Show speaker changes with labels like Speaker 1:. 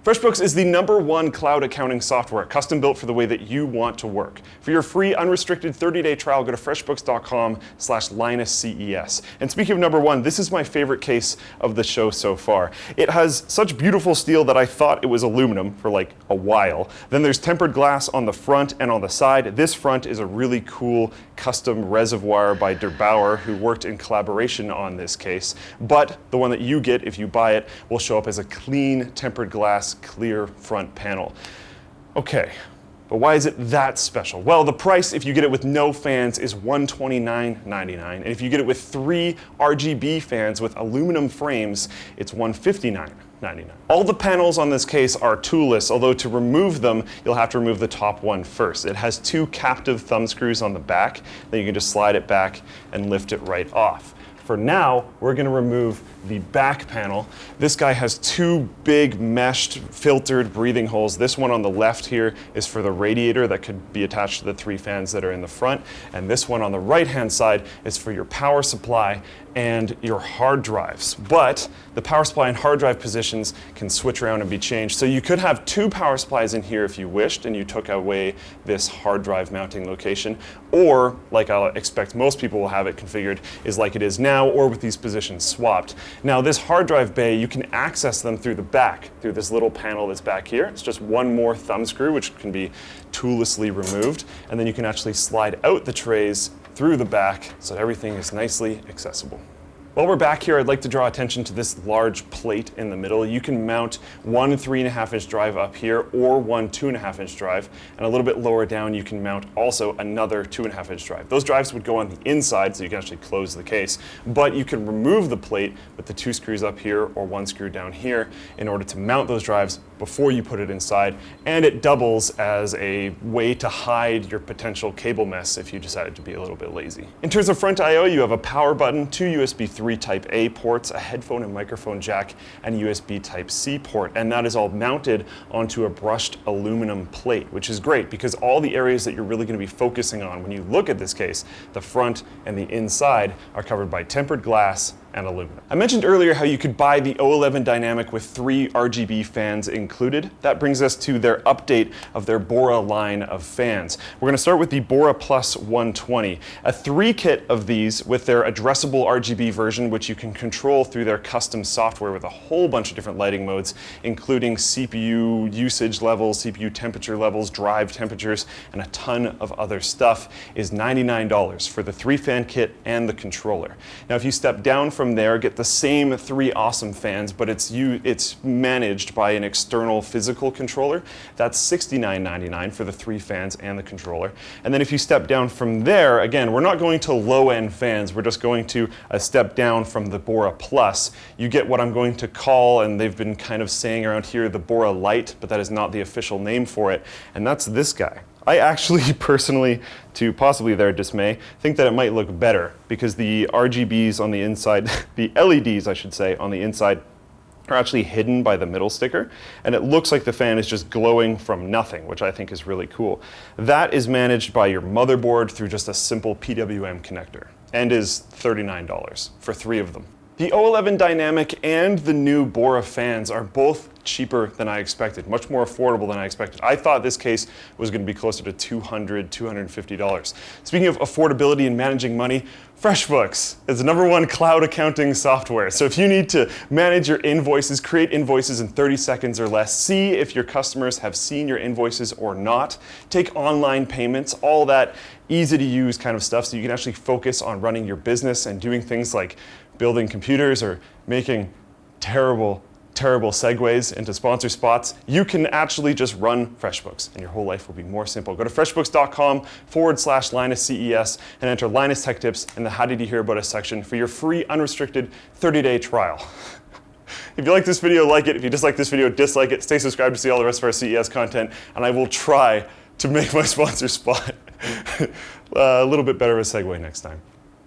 Speaker 1: FreshBooks is the #1 cloud accounting software, custom built for the way that you want to work. For your free, unrestricted 30-day trial, go to freshbooks.com/LinusCES. And speaking of #1, this is my favorite case of the show so far. It has such beautiful steel that I thought it was aluminum for like a while. Then there's tempered glass on the front and on the side. This front is a really cool custom reservoir by Der Bauer, who worked in collaboration on this case. But the one that you get if you buy it will show up as a clean tempered glass clear front panel. Okay, but why is it that special? Well, the price if you get it with no fans is $129.99, and if you get it with 3 RGB fans with aluminum frames, it's $159.99. All the panels on this case are toolless, although to remove them, you'll have to remove the top one first. It has 2 captive thumb screws on the back, then you can just slide it back and lift it right off. For now, we're going to remove the back panel. This guy has 2 big meshed filtered breathing holes. This one on the left here is for the radiator that could be attached to the 3 fans that are in the front. And this one on the right-hand side is for your power supply and your hard drives. But the power supply and hard drive positions can switch around and be changed. So you could have 2 power supplies in here if you wished and you took away this hard drive mounting location. Or, like I'll expect most people will have it configured, is like it is now, or with these positions swapped. Now this hard drive bay, you can access them through the back, through this little panel that's back here. It's just one more thumb screw, which can be toollessly removed. And then you can actually slide out the trays through the back so everything is nicely accessible. While we're back here, I'd like to draw attention to this large plate in the middle. You can mount one 3.5-inch drive up here or one 2.5-inch drive, and a little bit lower down you can mount also another 2.5-inch drive. Those drives would go on the inside so you can actually close the case, but you can remove the plate with the 2 screws up here or 1 screw down here in order to mount those drives before you put it inside, and it doubles as a way to hide your potential cable mess if you decided to be a little bit lazy. In terms of front I/O, you have a power button, 2 USB 3 Type A ports, a headphone and microphone jack, and USB Type C port, and that is all mounted onto a brushed aluminum plate, which is great because all the areas that you're really going to be focusing on when you look at this case, the front and the inside, are covered by tempered glass and aluminum. I mentioned earlier how you could buy the O11 Dynamic with 3 RGB fans included. That brings us to their update of their Bora line of fans. We're going to start with the Bora Plus 120, a 3 kit of these with their addressable RGB version, which you can control through their custom software with a whole bunch of different lighting modes, including CPU usage levels, CPU temperature levels, drive temperatures, and a ton of other stuff, is $99 for the 3-fan kit and the controller. Now, if you step down from there, get the same 3 awesome fans, but it's managed by an external physical controller. That's $69.99 for the 3 fans and the controller. And then if you step down from there, again, we're not going to low-end fans, we're just going to a step down from the Bora Plus. You get what I'm going to call, and they've been kind of saying around here, the Bora Lite, but that is not the official name for it, and that's this guy. I actually personally, to possibly their dismay, think that it might look better because the RGBs on the inside, the LEDs I should say, on the inside are actually hidden by the middle sticker, and it looks like the fan is just glowing from nothing, which I think is really cool. That is managed by your motherboard through just a simple PWM connector and is $39 for 3 of them. The O11 Dynamic and the new Bora fans are both cheaper than I expected, much more affordable than I expected. I thought this case was going to be closer to $200, $250. Speaking of affordability and managing money, FreshBooks is the #1 cloud accounting software. So if you need to manage your invoices, create invoices in 30 seconds or less, see if your customers have seen your invoices or not, take online payments, all that easy to use kind of stuff so you can actually focus on running your business and doing things like building computers or making terrible segues into sponsor spots, you can actually just run FreshBooks and your whole life will be more simple. Go to freshbooks.com/LinusCES and enter Linus Tech Tips in the How Did You Hear About Us section for your free unrestricted 30-day trial. If you like this video, like it. If you dislike this video, dislike it. Stay subscribed to see all the rest of our CES content, and I will try to make my sponsor spot a little bit better of a segue next time.